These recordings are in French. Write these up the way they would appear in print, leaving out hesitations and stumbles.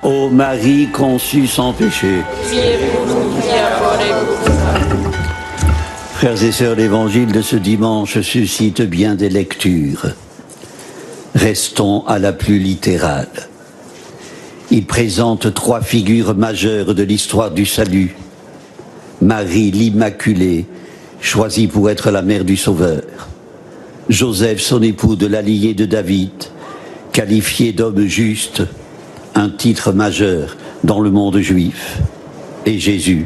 Ô Marie conçue sans péché. Frères et sœurs, l'évangile de ce dimanche suscite bien des lectures. Restons à la plus littérale. Il présente trois figures majeures de l'histoire du salut. Marie l'Immaculée, choisie pour être la mère du Sauveur. Joseph, son époux de la lignée de David, qualifié d'homme juste, un titre majeur dans le monde juif. Et Jésus,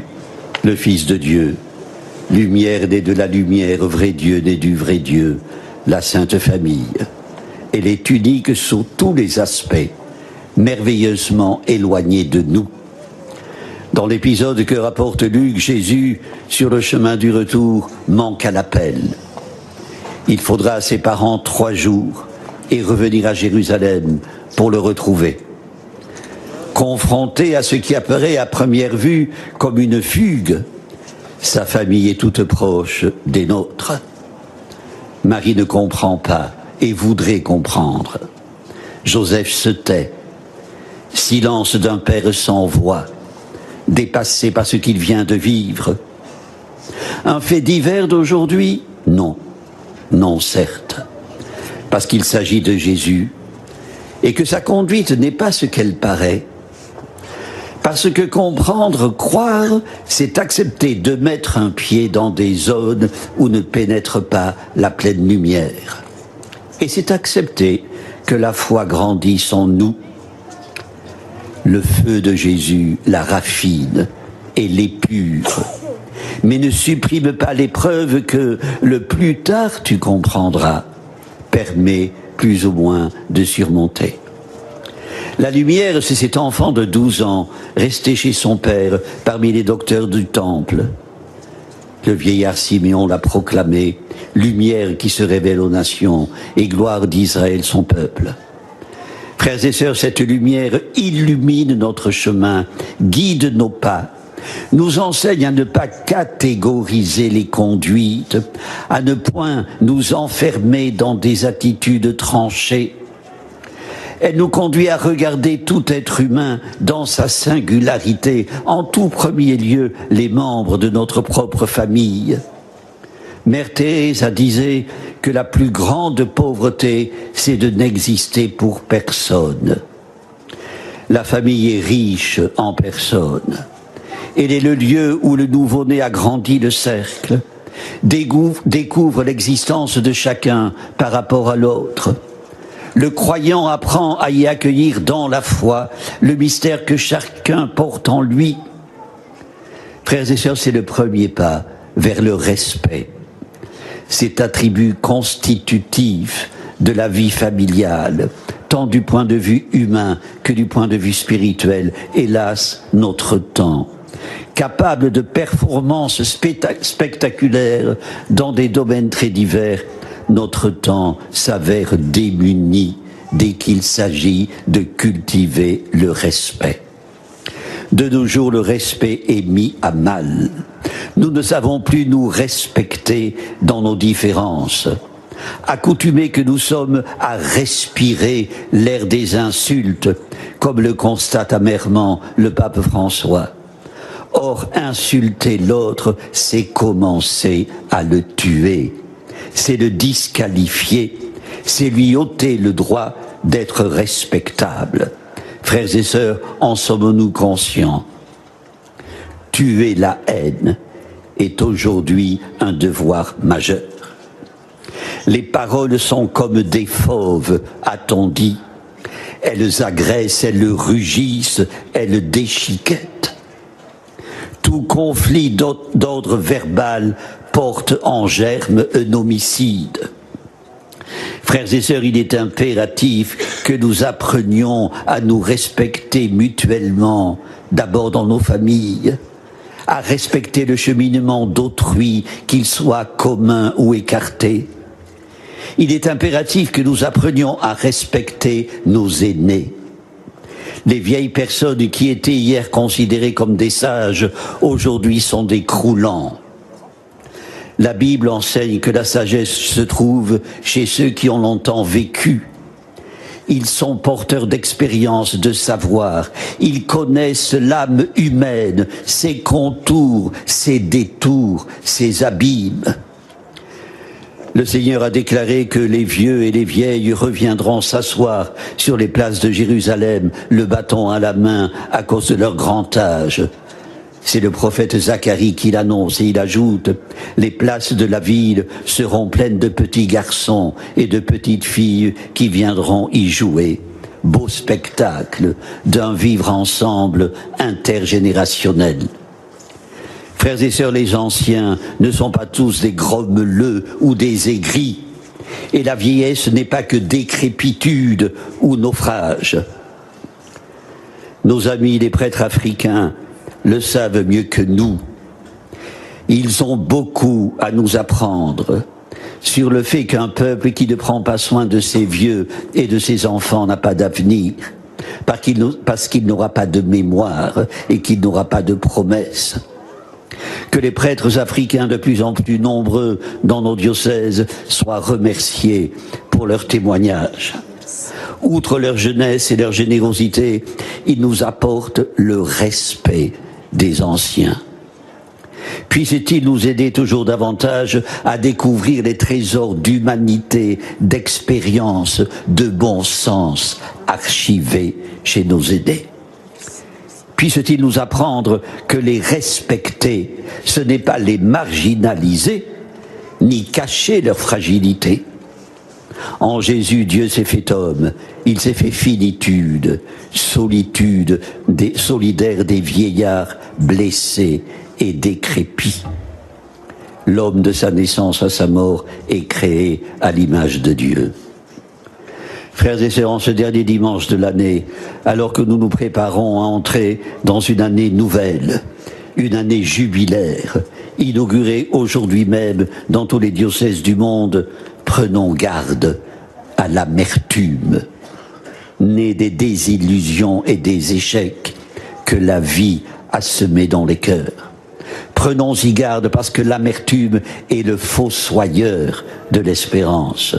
le Fils de Dieu, lumière née de la lumière, vrai Dieu né du vrai Dieu, la Sainte Famille. Elle est unique sous tous les aspects, merveilleusement éloignée de nous. Dans l'épisode que rapporte Luc, Jésus, sur le chemin du retour, manque à l'appel. Il faudra à ses parents 3 jours et revenir à Jérusalem pour le retrouver. Confronté à ce qui apparaît à première vue comme une fugue, sa famille est toute proche des nôtres. Marie ne comprend pas et voudrait comprendre. Joseph se tait. Silence d'un père sans voix, dépassé par ce qu'il vient de vivre. Un fait divers d'aujourd'hui? Non. Non, certes. Parce qu'il s'agit de Jésus et que sa conduite n'est pas ce qu'elle paraît. Parce que comprendre, croire, c'est accepter de mettre un pied dans des zones où ne pénètre pas la pleine lumière. Et c'est accepter que la foi grandisse en nous. Le feu de Jésus la raffine et l'épure, mais ne supprime pas l'épreuve que le plus tard tu comprendras, permet plus ou moins de surmonter. La lumière, c'est cet enfant de 12 ans, resté chez son père, parmi les docteurs du temple. Le vieillard Siméon l'a proclamé, lumière qui se révèle aux nations, et gloire d'Israël son peuple. Frères et sœurs, cette lumière illumine notre chemin, guide nos pas, nous enseigne à ne pas catégoriser les conduites, à ne point nous enfermer dans des attitudes tranchées. Elle nous conduit à regarder tout être humain dans sa singularité, en tout premier lieu les membres de notre propre famille. Mère Thérèse disait que la plus grande pauvreté, c'est de n'exister pour personne. La famille est riche en personne. Elle est le lieu où le nouveau-né agrandit le cercle, découvre l'existence de chacun par rapport à l'autre. Le croyant apprend à y accueillir dans la foi le mystère que chacun porte en lui. Frères et sœurs, c'est le premier pas vers le respect. Cet attribut constitutif de la vie familiale, tant du point de vue humain que du point de vue spirituel, hélas, notre temps. Capable de performances spectaculaires dans des domaines très divers, notre temps s'avère démuni dès qu'il s'agit de cultiver le respect. De nos jours, le respect est mis à mal. Nous ne savons plus nous respecter dans nos différences. Accoutumés que nous sommes à respirer l'air des insultes, comme le constate amèrement le pape François. Or, insulter l'autre, c'est commencer à le tuer. C'est le disqualifier, c'est lui ôter le droit d'être respectable. Frères et sœurs, en sommes-nous conscients? Tuer la haine est aujourd'hui un devoir majeur. Les paroles sont comme des fauves, a-t-on dit. Elles agressent, elles rugissent, elles déchiquettent. Tout conflit d'ordre verbal porte en germe un homicide. Frères et sœurs, il est impératif que nous apprenions à nous respecter mutuellement, d'abord dans nos familles, à respecter le cheminement d'autrui, qu'il soit commun ou écarté. Il est impératif que nous apprenions à respecter nos aînés. Les vieilles personnes qui étaient hier considérées comme des sages, aujourd'hui sont des croulants. La Bible enseigne que la sagesse se trouve chez ceux qui ont longtemps vécu. Ils sont porteurs d'expérience, de savoir. Ils connaissent l'âme humaine, ses contours, ses détours, ses abîmes. Le Seigneur a déclaré que les vieux et les vieilles reviendront s'asseoir sur les places de Jérusalem, le bâton à la main, à cause de leur grand âge. C'est le prophète Zacharie qui l'annonce et il ajoute « Les places de la ville seront pleines de petits garçons et de petites filles qui viendront y jouer. » Beau spectacle d'un vivre ensemble intergénérationnel. Frères et sœurs, les anciens ne sont pas tous des grommeleux ou des aigris. Et la vieillesse n'est pas que décrépitude ou naufrage. Nos amis les prêtres africains le savent mieux que nous. Ils ont beaucoup à nous apprendre sur le fait qu'un peuple qui ne prend pas soin de ses vieux et de ses enfants n'a pas d'avenir, parce qu'il n'aura pas de mémoire et qu'il n'aura pas de promesses. Que les prêtres africains de plus en plus nombreux dans nos diocèses soient remerciés pour leur témoignage. Outre leur jeunesse et leur générosité, ils nous apportent le respect des anciens. Puisse-t-il nous aider toujours davantage à découvrir les trésors d'humanité, d'expérience, de bon sens archivés chez nos aînés. Puisse-t-il nous apprendre que les respecter, ce n'est pas les marginaliser, ni cacher leur fragilité. En Jésus, Dieu s'est fait homme, il s'est fait finitude, solitude, solidaire des vieillards blessés et décrépits. L'homme de sa naissance à sa mort est créé à l'image de Dieu. Frères et sœurs, en ce dernier dimanche de l'année, alors que nous nous préparons à entrer dans une année nouvelle, une année jubilaire, inaugurée aujourd'hui même dans tous les diocèses du monde, prenons garde à l'amertume, née des désillusions et des échecs que la vie a semés dans les cœurs. Prenons-y garde parce que l'amertume est le fossoyeur de l'espérance.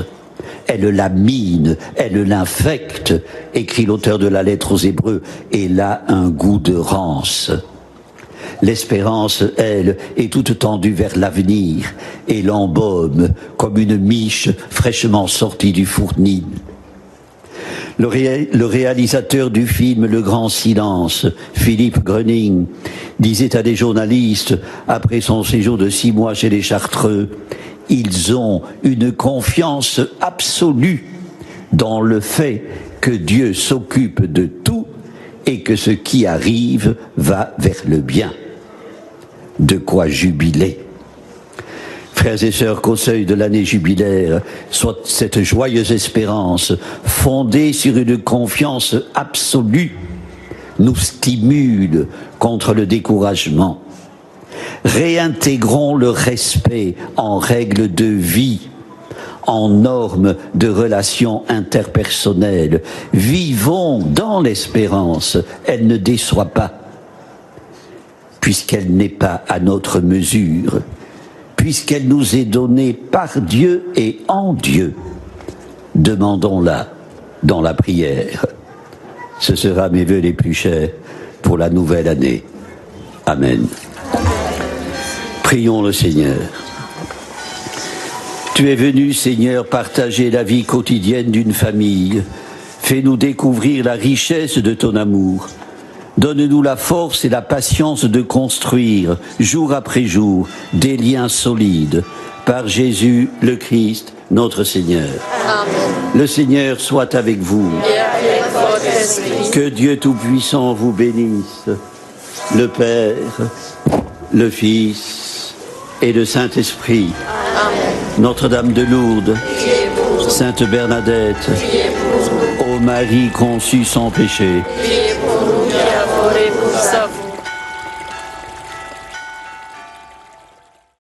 Elle la mine, elle l'infecte, écrit l'auteur de la lettre aux Hébreux, et là un goût de rance. L'espérance, elle, est toute tendue vers l'avenir et l'embaume comme une miche fraîchement sortie du fournil. Le réalisateur du film Le Grand Silence, Philippe Gröning, disait à des journalistes, après son séjour de 6 mois chez les Chartreux, « Ils ont une confiance absolue dans le fait que Dieu s'occupe de tout et que ce qui arrive va vers le bien. » De quoi jubiler. Frères et sœurs, qu'au seuil de l'année jubilaire, soit cette joyeuse espérance, fondée sur une confiance absolue, nous stimule contre le découragement. Réintégrons le respect en règles de vie, en normes de relations interpersonnelles. Vivons dans l'espérance, elle ne déçoit pas, puisqu'elle n'est pas à notre mesure, puisqu'elle nous est donnée par Dieu et en Dieu. Demandons-la dans la prière. Ce sera mes vœux les plus chers pour la nouvelle année. Amen. Prions le Seigneur. Tu es venu, Seigneur, partager la vie quotidienne d'une famille. Fais-nous découvrir la richesse de ton amour. Donne-nous la force et la patience de construire, jour après jour, des liens solides. Par Jésus le Christ, notre Seigneur. Amen. Le Seigneur soit avec vous. Et avec votre esprit. Que Dieu Tout-Puissant vous bénisse, le Père, le Fils et le Saint-Esprit. Amen. Notre-Dame de Lourdes, Sainte Bernadette, ô Marie conçue sans péché, pour nous qui avons pour ça.